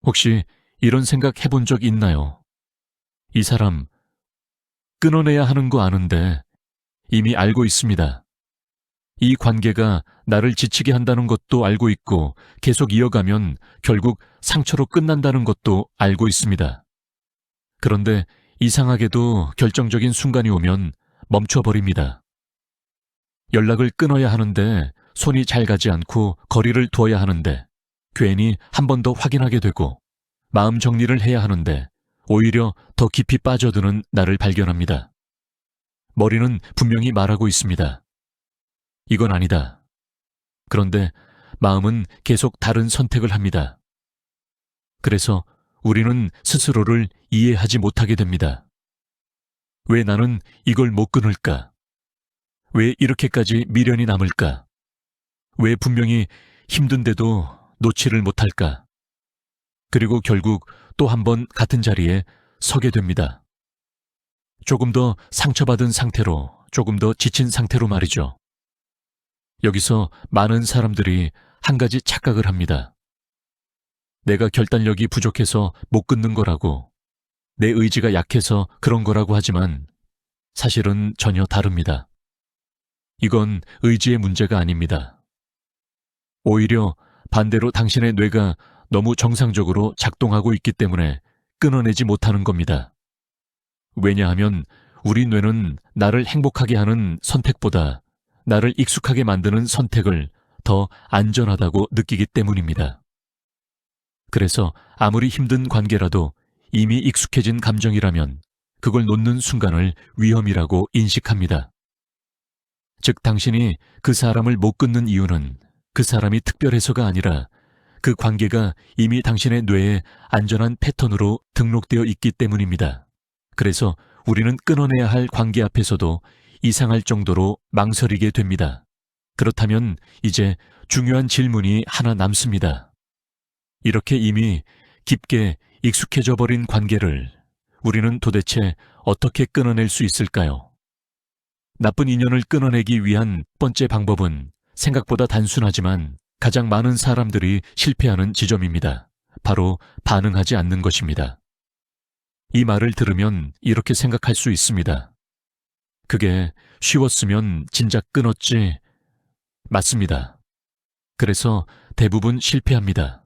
혹시 이런 생각 해본 적 있나요? 이 사람 끊어내야 하는 거 아는데 이미 알고 있습니다. 이 관계가 나를 지치게 한다는 것도 알고 있고 계속 이어가면 결국 상처로 끝난다는 것도 알고 있습니다. 그런데 이상하게도 결정적인 순간이 오면 멈춰버립니다. 연락을 끊어야 하는데 손이 잘 가지 않고 거리를 두어야 하는데 괜히 한 번 더 확인하게 되고 마음 정리를 해야 하는데 오히려 더 깊이 빠져드는 나를 발견합니다. 머리는 분명히 말하고 있습니다. 이건 아니다. 그런데 마음은 계속 다른 선택을 합니다. 그래서 우리는 스스로를 이해하지 못하게 됩니다. 왜 나는 이걸 못 끊을까? 왜 이렇게까지 미련이 남을까? 왜 분명히 힘든데도 놓지를 못할까? 그리고 결국 또 한 번 같은 자리에 서게 됩니다. 조금 더 상처받은 상태로, 조금 더 지친 상태로 말이죠. 여기서 많은 사람들이 한 가지 착각을 합니다. 내가 결단력이 부족해서 못 끊는 거라고, 내 의지가 약해서 그런 거라고 하지만 사실은 전혀 다릅니다. 이건 의지의 문제가 아닙니다. 오히려 반대로 당신의 뇌가 너무 정상적으로 작동하고 있기 때문에 끊어내지 못하는 겁니다. 왜냐하면 우리 뇌는 나를 행복하게 하는 선택보다 나를 익숙하게 만드는 선택을 더 안전하다고 느끼기 때문입니다. 그래서 아무리 힘든 관계라도 이미 익숙해진 감정이라면 그걸 놓는 순간을 위험이라고 인식합니다. 즉, 당신이 그 사람을 못 끊는 이유는 그 사람이 특별해서가 아니라 그 관계가 이미 당신의 뇌에 안전한 패턴으로 등록되어 있기 때문입니다. 그래서 우리는 끊어내야 할 관계 앞에서도 이상할 정도로 망설이게 됩니다. 그렇다면 이제 중요한 질문이 하나 남습니다. 이렇게 이미 깊게 익숙해져 버린 관계를 우리는 도대체 어떻게 끊어낼 수 있을까요? 나쁜 인연을 끊어내기 위한 첫 번째 방법은 생각보다 단순하지만 가장 많은 사람들이 실패하는 지점입니다. 바로 반응하지 않는 것입니다. 이 말을 들으면 이렇게 생각할 수 있습니다. 그게 쉬웠으면 진작 끊었지. 맞습니다. 그래서 대부분 실패합니다.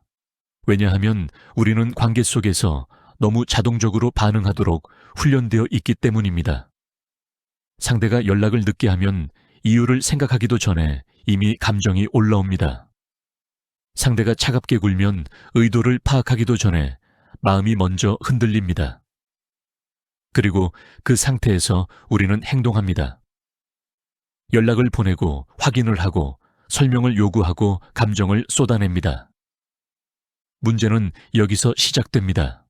왜냐하면 우리는 관계 속에서 너무 자동적으로 반응하도록 훈련되어 있기 때문입니다. 상대가 연락을 늦게 하면 이유를 생각하기도 전에 이미 감정이 올라옵니다. 상대가 차갑게 굴면 의도를 파악하기도 전에 마음이 먼저 흔들립니다. 그리고 그 상태에서 우리는 행동합니다. 연락을 보내고 확인을 하고 설명을 요구하고 감정을 쏟아냅니다. 문제는 여기서 시작됩니다.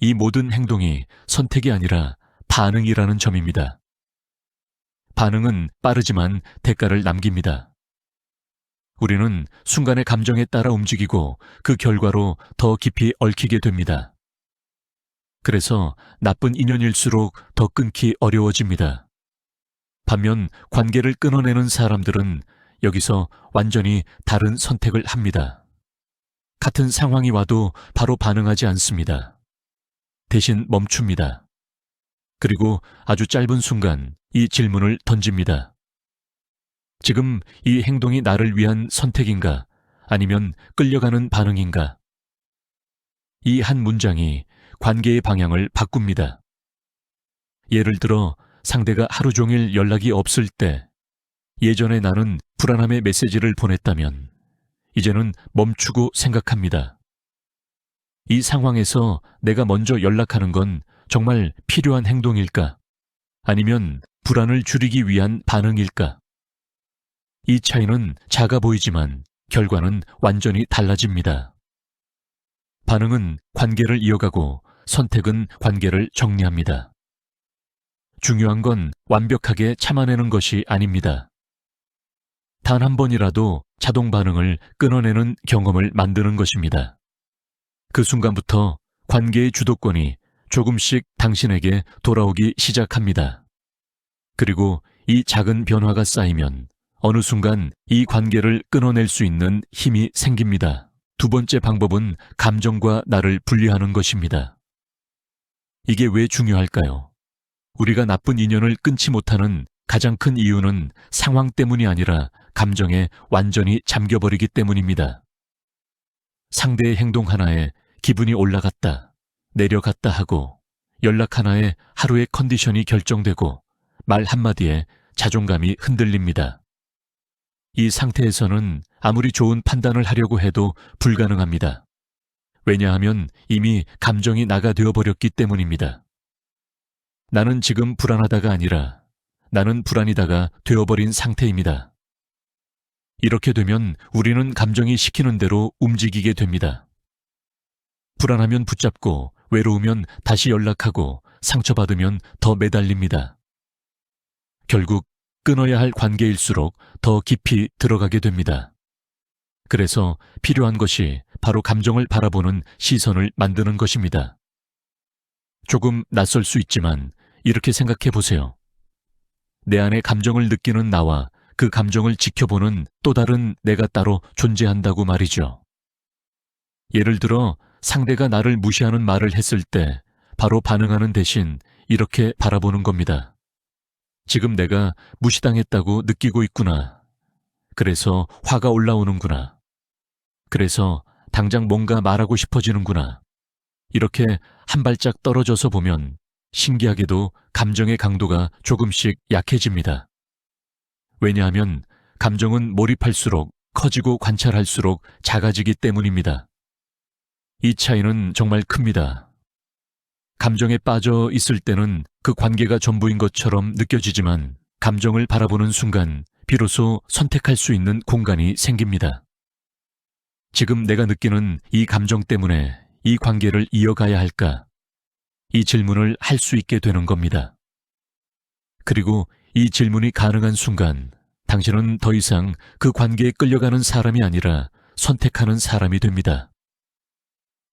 이 모든 행동이 선택이 아니라 반응이라는 점입니다. 반응은 빠르지만 대가를 남깁니다. 우리는 순간의 감정에 따라 움직이고 그 결과로 더 깊이 얽히게 됩니다. 그래서 나쁜 인연일수록 더 끊기 어려워집니다. 반면 관계를 끊어내는 사람들은 여기서 완전히 다른 선택을 합니다. 같은 상황이 와도 바로 반응하지 않습니다. 대신 멈춥니다. 그리고 아주 짧은 순간 이 질문을 던집니다. 지금 이 행동이 나를 위한 선택인가? 아니면 끌려가는 반응인가? 이 한 문장이 관계의 방향을 바꿉니다. 예를 들어 상대가 하루 종일 연락이 없을 때 예전에 나는 불안함의 메시지를 보냈다면 이제는 멈추고 생각합니다. 이 상황에서 내가 먼저 연락하는 건 정말 필요한 행동일까? 아니면 불안을 줄이기 위한 반응일까? 이 차이는 작아 보이지만 결과는 완전히 달라집니다. 반응은 관계를 이어가고 선택은 관계를 정리합니다. 중요한 건 완벽하게 참아내는 것이 아닙니다. 단 한 번이라도 자동 반응을 끊어내는 경험을 만드는 것입니다. 그 순간부터 관계의 주도권이 조금씩 당신에게 돌아오기 시작합니다. 그리고 이 작은 변화가 쌓이면 어느 순간 이 관계를 끊어낼 수 있는 힘이 생깁니다. 두 번째 방법은 감정과 나를 분리하는 것입니다. 이게 왜 중요할까요? 우리가 나쁜 인연을 끊지 못하는 가장 큰 이유는 상황 때문이 아니라 감정에 완전히 잠겨버리기 때문입니다. 상대의 행동 하나에 기분이 올라갔다, 내려갔다 하고 연락 하나에 하루의 컨디션이 결정되고 말 한마디에 자존감이 흔들립니다. 이 상태에서는 아무리 좋은 판단을 하려고 해도 불가능합니다. 왜냐하면 이미 감정이 나가 되어버렸기 때문입니다. 나는 지금 불안하다가 아니라 나는 불안이다가 되어버린 상태입니다. 이렇게 되면 우리는 감정이 시키는 대로 움직이게 됩니다. 불안하면 붙잡고 외로우면 다시 연락하고 상처받으면 더 매달립니다. 결국 끊어야 할 관계일수록 더 깊이 들어가게 됩니다. 그래서 필요한 것이 바로 감정을 바라보는 시선을 만드는 것입니다. 조금 낯설 수 있지만 이렇게 생각해 보세요. 내 안에 감정을 느끼는 나와 그 감정을 지켜보는 또 다른 내가 따로 존재한다고 말이죠. 예를 들어 상대가 나를 무시하는 말을 했을 때 바로 반응하는 대신 이렇게 바라보는 겁니다. 지금 내가 무시당했다고 느끼고 있구나. 그래서 화가 올라오는구나. 그래서 당장 뭔가 말하고 싶어지는구나. 이렇게 한 발짝 떨어져서 보면 신기하게도 감정의 강도가 조금씩 약해집니다. 왜냐하면 감정은 몰입할수록 커지고 관찰할수록 작아지기 때문입니다. 이 차이는 정말 큽니다. 감정에 빠져 있을 때는 그 관계가 전부인 것처럼 느껴지지만 감정을 바라보는 순간 비로소 선택할 수 있는 공간이 생깁니다. 지금 내가 느끼는 이 감정 때문에 이 관계를 이어가야 할까? 이 질문을 할 수 있게 되는 겁니다. 그리고 이 질문이 가능한 순간 당신은 더 이상 그 관계에 끌려가는 사람이 아니라 선택하는 사람이 됩니다.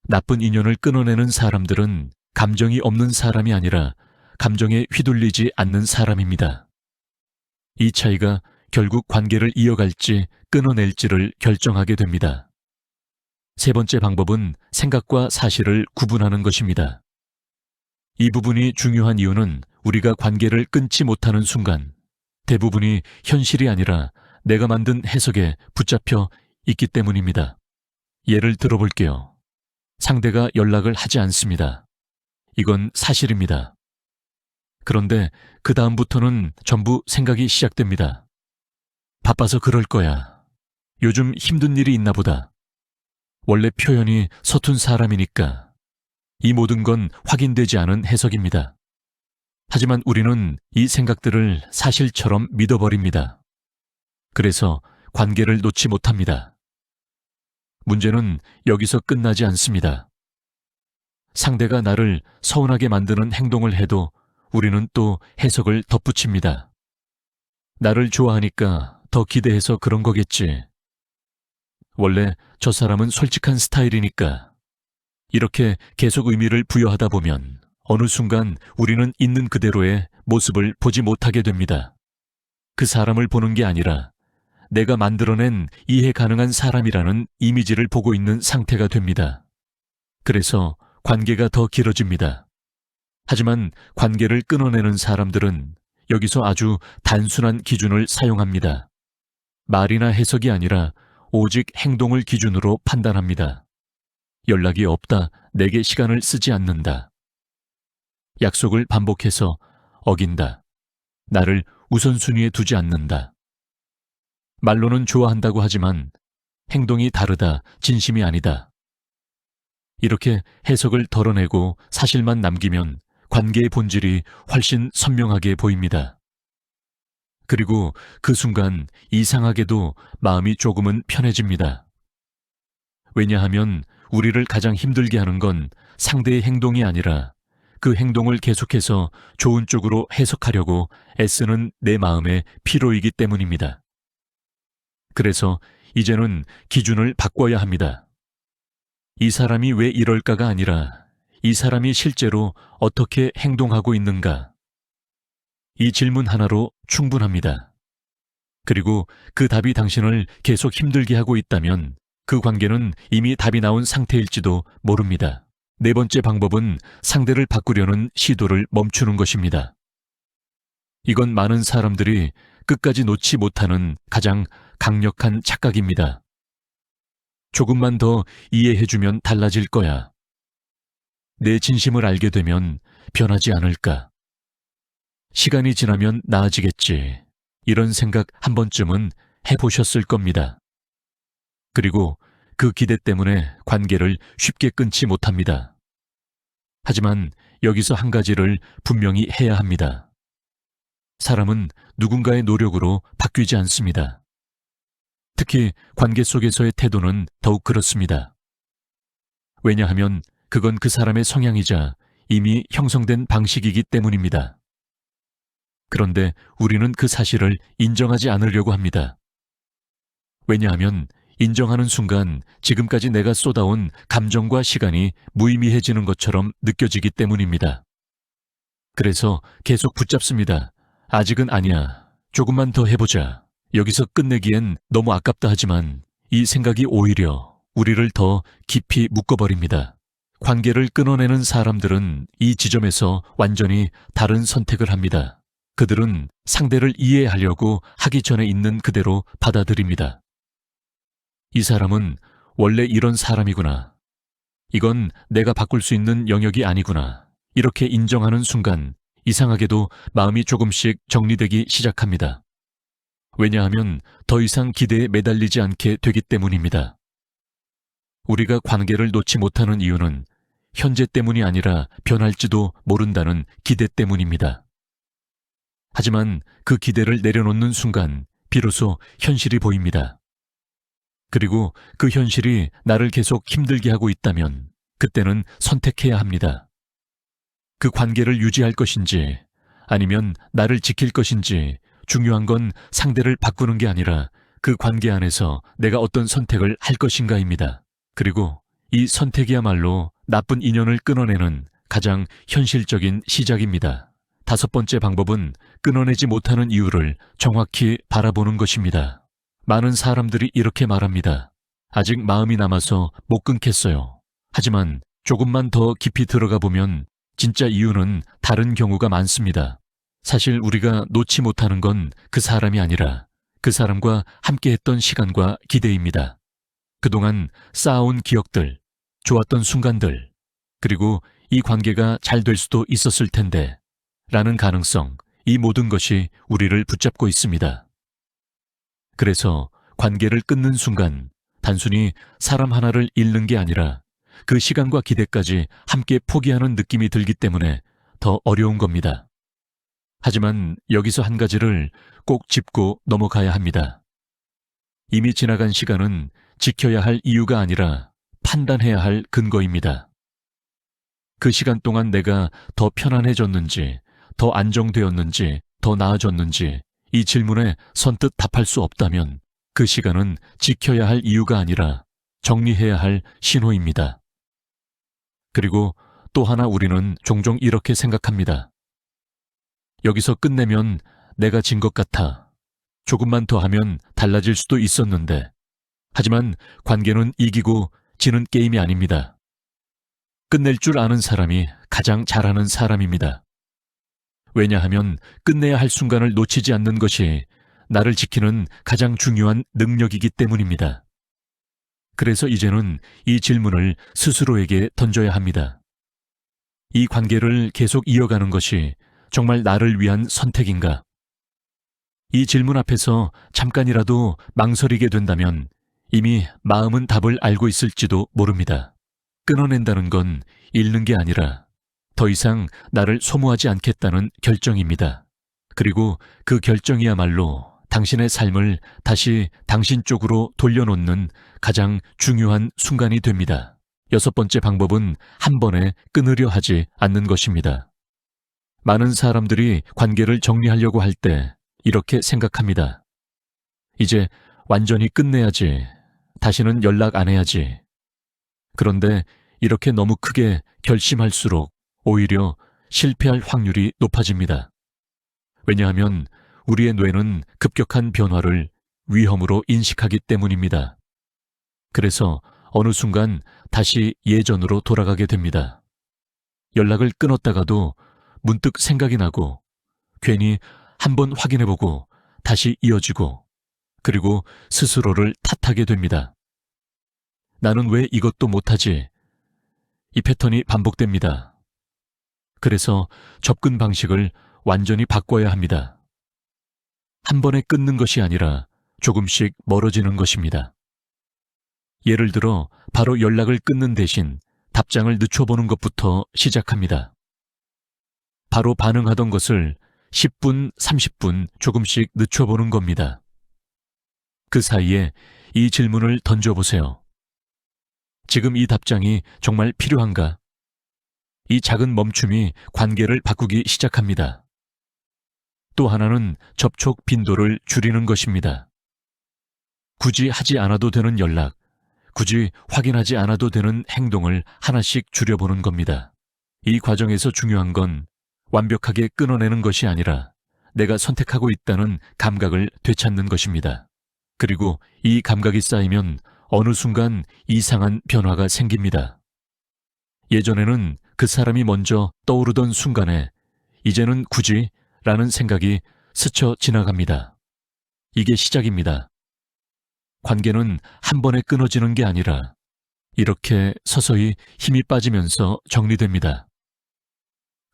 나쁜 인연을 끊어내는 사람들은 감정이 없는 사람이 아니라 감정에 휘둘리지 않는 사람입니다. 이 차이가 결국 관계를 이어갈지 끊어낼지를 결정하게 됩니다. 세 번째 방법은 생각과 사실을 구분하는 것입니다. 이 부분이 중요한 이유는 우리가 관계를 끊지 못하는 순간 대부분이 현실이 아니라 내가 만든 해석에 붙잡혀 있기 때문입니다. 예를 들어볼게요. 상대가 연락을 하지 않습니다. 이건 사실입니다. 그런데 그 다음부터는 전부 생각이 시작됩니다. 바빠서 그럴 거야. 요즘 힘든 일이 있나 보다. 원래 표현이 서툰 사람이니까. 이 모든 건 확인되지 않은 해석입니다. 하지만 우리는 이 생각들을 사실처럼 믿어버립니다. 그래서 관계를 놓지 못합니다. 문제는 여기서 끝나지 않습니다. 상대가 나를 서운하게 만드는 행동을 해도 우리는 또 해석을 덧붙입니다. 나를 좋아하니까 더 기대해서 그런 거겠지. 원래 저 사람은 솔직한 스타일이니까. 이렇게 계속 의미를 부여하다 보면 어느 순간 우리는 있는 그대로의 모습을 보지 못하게 됩니다. 그 사람을 보는 게 아니라 내가 만들어낸 이해 가능한 사람이라는 이미지를 보고 있는 상태가 됩니다. 그래서 관계가 더 길어집니다. 하지만 관계를 끊어내는 사람들은 여기서 아주 단순한 기준을 사용합니다. 말이나 해석이 아니라 오직 행동을 기준으로 판단합니다. 연락이 없다, 내게 시간을 쓰지 않는다. 약속을 반복해서 어긴다. 나를 우선순위에 두지 않는다. 말로는 좋아한다고 하지만 행동이 다르다, 진심이 아니다. 이렇게 해석을 덜어내고 사실만 남기면 관계의 본질이 훨씬 선명하게 보입니다. 그리고 그 순간 이상하게도 마음이 조금은 편해집니다. 왜냐하면 우리를 가장 힘들게 하는 건 상대의 행동이 아니라 그 행동을 계속해서 좋은 쪽으로 해석하려고 애쓰는 내 마음의 피로이기 때문입니다. 그래서 이제는 기준을 바꿔야 합니다. 이 사람이 왜 이럴까가 아니라 이 사람이 실제로 어떻게 행동하고 있는가. 이 질문 하나로 충분합니다. 그리고 그 답이 당신을 계속 힘들게 하고 있다면 그 관계는 이미 답이 나온 상태일지도 모릅니다. 네 번째 방법은 상대를 바꾸려는 시도를 멈추는 것입니다. 이건 많은 사람들이 끝까지 놓지 못하는 가장 강력한 착각입니다. 조금만 더 이해해주면 달라질 거야. 내 진심을 알게 되면 변하지 않을까. 시간이 지나면 나아지겠지. 이런 생각 한 번쯤은 해보셨을 겁니다. 그리고 그 기대 때문에 관계를 쉽게 끊지 못합니다. 하지만 여기서 한 가지를 분명히 해야 합니다. 사람은 누군가의 노력으로 바뀌지 않습니다. 특히 관계 속에서의 태도는 더욱 그렇습니다. 왜냐하면 그건 그 사람의 성향이자 이미 형성된 방식이기 때문입니다. 그런데 우리는 그 사실을 인정하지 않으려고 합니다. 왜냐하면 인정하는 순간 지금까지 내가 쏟아온 감정과 시간이 무의미해지는 것처럼 느껴지기 때문입니다. 그래서 계속 붙잡습니다. 아직은 아니야. 조금만 더 해보자. 여기서 끝내기엔 너무 아깝다 하지만 이 생각이 오히려 우리를 더 깊이 묶어버립니다. 관계를 끊어내는 사람들은 이 지점에서 완전히 다른 선택을 합니다. 그들은 상대를 이해하려고 하기 전에 있는 그대로 받아들입니다. 이 사람은 원래 이런 사람이구나. 이건 내가 바꿀 수 있는 영역이 아니구나. 이렇게 인정하는 순간 이상하게도 마음이 조금씩 정리되기 시작합니다. 왜냐하면 더 이상 기대에 매달리지 않게 되기 때문입니다. 우리가 관계를 놓지 못하는 이유는 현재 때문이 아니라 변할지도 모른다는 기대 때문입니다. 하지만 그 기대를 내려놓는 순간 비로소 현실이 보입니다. 그리고 그 현실이 나를 계속 힘들게 하고 있다면 그때는 선택해야 합니다. 그 관계를 유지할 것인지 아니면 나를 지킬 것인지 중요한 건 상대를 바꾸는 게 아니라 그 관계 안에서 내가 어떤 선택을 할 것인가입니다. 그리고 이 선택이야말로 나쁜 인연을 끊어내는 가장 현실적인 시작입니다. 다섯 번째 방법은 끊어내지 못하는 이유를 정확히 바라보는 것입니다. 많은 사람들이 이렇게 말합니다. 아직 마음이 남아서 못 끊겠어요. 하지만 조금만 더 깊이 들어가 보면 진짜 이유는 다른 경우가 많습니다. 사실 우리가 놓지 못하는 건 그 사람이 아니라 그 사람과 함께했던 시간과 기대입니다. 그동안 쌓아온 기억들, 좋았던 순간들, 그리고 이 관계가 잘 될 수도 있었을 텐데 라는 가능성, 이 모든 것이 우리를 붙잡고 있습니다. 그래서 관계를 끊는 순간 단순히 사람 하나를 잃는 게 아니라 그 시간과 기대까지 함께 포기하는 느낌이 들기 때문에 더 어려운 겁니다. 하지만 여기서 한 가지를 꼭 짚고 넘어가야 합니다. 이미 지나간 시간은 지켜야 할 이유가 아니라 판단해야 할 근거입니다. 그 시간 동안 내가 더 편안해졌는지, 더 안정되었는지, 더 나아졌는지 이 질문에 선뜻 답할 수 없다면 그 시간은 지켜야 할 이유가 아니라 정리해야 할 신호입니다. 그리고 또 하나 우리는 종종 이렇게 생각합니다. 여기서 끝내면 내가 진 것 같아. 조금만 더 하면 달라질 수도 있었는데. 하지만 관계는 이기고 지는 게임이 아닙니다. 끝낼 줄 아는 사람이 가장 잘하는 사람입니다. 왜냐하면 끝내야 할 순간을 놓치지 않는 것이 나를 지키는 가장 중요한 능력이기 때문입니다. 그래서 이제는 이 질문을 스스로에게 던져야 합니다. 이 관계를 계속 이어가는 것이 정말 나를 위한 선택인가? 이 질문 앞에서 잠깐이라도 망설이게 된다면 이미 마음은 답을 알고 있을지도 모릅니다. 끊어낸다는 건 잃는 게 아니라 더 이상 나를 소모하지 않겠다는 결정입니다. 그리고 그 결정이야말로 당신의 삶을 다시 당신 쪽으로 돌려놓는 가장 중요한 순간이 됩니다. 여섯 번째 방법은 한 번에 끊으려 하지 않는 것입니다. 많은 사람들이 관계를 정리하려고 할 때 이렇게 생각합니다. 이제 완전히 끝내야지. 다시는 연락 안 해야지. 그런데 이렇게 너무 크게 결심할수록 오히려 실패할 확률이 높아집니다. 왜냐하면 우리의 뇌는 급격한 변화를 위험으로 인식하기 때문입니다. 그래서 어느 순간 다시 예전으로 돌아가게 됩니다. 연락을 끊었다가도 문득 생각이 나고 괜히 한번 확인해보고 다시 이어지고 그리고 스스로를 탓하게 됩니다. 나는 왜 이것도 못하지? 이 패턴이 반복됩니다. 그래서 접근 방식을 완전히 바꿔야 합니다. 한 번에 끊는 것이 아니라 조금씩 멀어지는 것입니다. 예를 들어 바로 연락을 끊는 대신 답장을 늦춰보는 것부터 시작합니다. 바로 반응하던 것을 10분, 30분 조금씩 늦춰보는 겁니다. 그 사이에 이 질문을 던져보세요. 지금 이 답장이 정말 필요한가? 이 작은 멈춤이 관계를 바꾸기 시작합니다. 또 하나는 접촉 빈도를 줄이는 것입니다. 굳이 하지 않아도 되는 연락, 굳이 확인하지 않아도 되는 행동을 하나씩 줄여보는 겁니다. 이 과정에서 중요한 건 완벽하게 끊어내는 것이 아니라 내가 선택하고 있다는 감각을 되찾는 것입니다. 그리고 이 감각이 쌓이면 어느 순간 이상한 변화가 생깁니다. 예전에는 그 사람이 먼저 떠오르던 순간에 이제는 굳이 라는 생각이 스쳐 지나갑니다. 이게 시작입니다. 관계는 한 번에 끊어지는 게 아니라 이렇게 서서히 힘이 빠지면서 정리됩니다.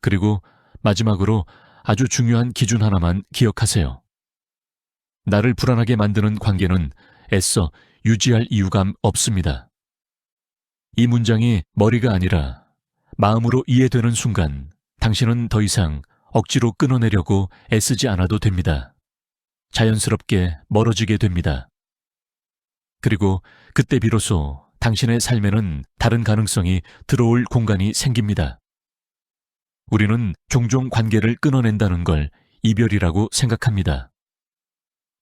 그리고 마지막으로 아주 중요한 기준 하나만 기억하세요. 나를 불안하게 만드는 관계는 애써 유지할 이유가 없습니다. 이 문장이 머리가 아니라 마음으로 이해되는 순간 당신은 더 이상 억지로 끊어내려고 애쓰지 않아도 됩니다. 자연스럽게 멀어지게 됩니다. 그리고 그때 비로소 당신의 삶에는 다른 가능성이 들어올 공간이 생깁니다. 우리는 종종 관계를 끊어낸다는 걸 이별이라고 생각합니다.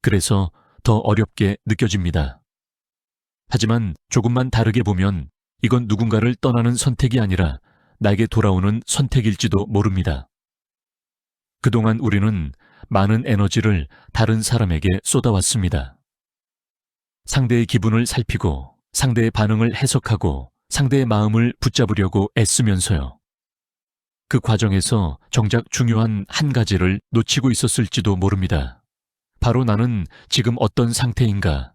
그래서 더 어렵게 느껴집니다. 하지만 조금만 다르게 보면 이건 누군가를 떠나는 선택이 아니라 나에게 돌아오는 선택일지도 모릅니다. 그동안 우리는 많은 에너지를 다른 사람에게 쏟아왔습니다. 상대의 기분을 살피고 상대의 반응을 해석하고 상대의 마음을 붙잡으려고 애쓰면서요. 그 과정에서 정작 중요한 한 가지를 놓치고 있었을지도 모릅니다. 바로 나는 지금 어떤 상태인가?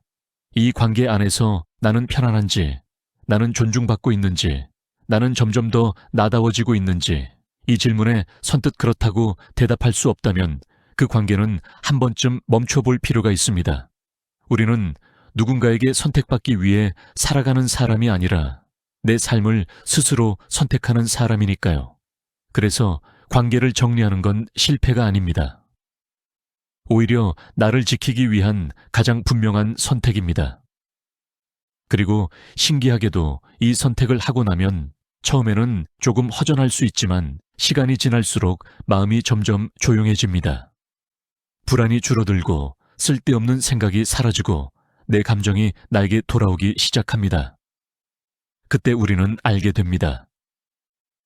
이 관계 안에서 나는 편안한지, 나는 존중받고 있는지, 나는 점점 더 나다워지고 있는지, 이 질문에 선뜻 그렇다고 대답할 수 없다면 그 관계는 한 번쯤 멈춰볼 필요가 있습니다. 우리는 누군가에게 선택받기 위해 살아가는 사람이 아니라 내 삶을 스스로 선택하는 사람이니까요. 그래서 관계를 정리하는 건 실패가 아닙니다. 오히려 나를 지키기 위한 가장 분명한 선택입니다. 그리고 신기하게도 이 선택을 하고 나면 처음에는 조금 허전할 수 있지만 시간이 지날수록 마음이 점점 조용해집니다. 불안이 줄어들고 쓸데없는 생각이 사라지고 내 감정이 나에게 돌아오기 시작합니다. 그때 우리는 알게 됩니다.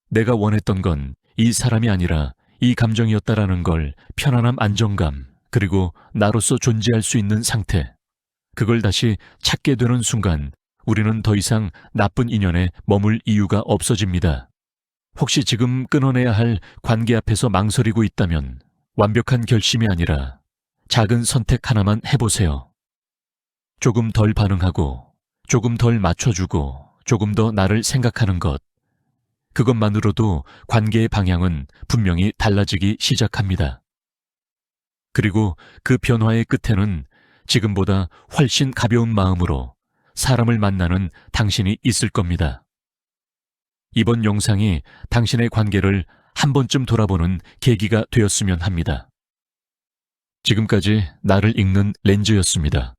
내가 원했던 건 이 사람이 아니라 이 감정이었다라는 걸 편안함, 안정감, 그리고 나로서 존재할 수 있는 상태, 그걸 다시 찾게 되는 순간 우리는 더 이상 나쁜 인연에 머물 이유가 없어집니다. 혹시 지금 끊어내야 할 관계 앞에서 망설이고 있다면 완벽한 결심이 아니라 작은 선택 하나만 해보세요. 조금 덜 반응하고, 조금 덜 맞춰주고, 조금 더 나를 생각하는 것. 그것만으로도 관계의 방향은 분명히 달라지기 시작합니다. 그리고 그 변화의 끝에는 지금보다 훨씬 가벼운 마음으로 사람을 만나는 당신이 있을 겁니다. 이번 영상이 당신의 관계를 한 번쯤 돌아보는 계기가 되었으면 합니다. 지금까지 나를 읽는 렌즈였습니다.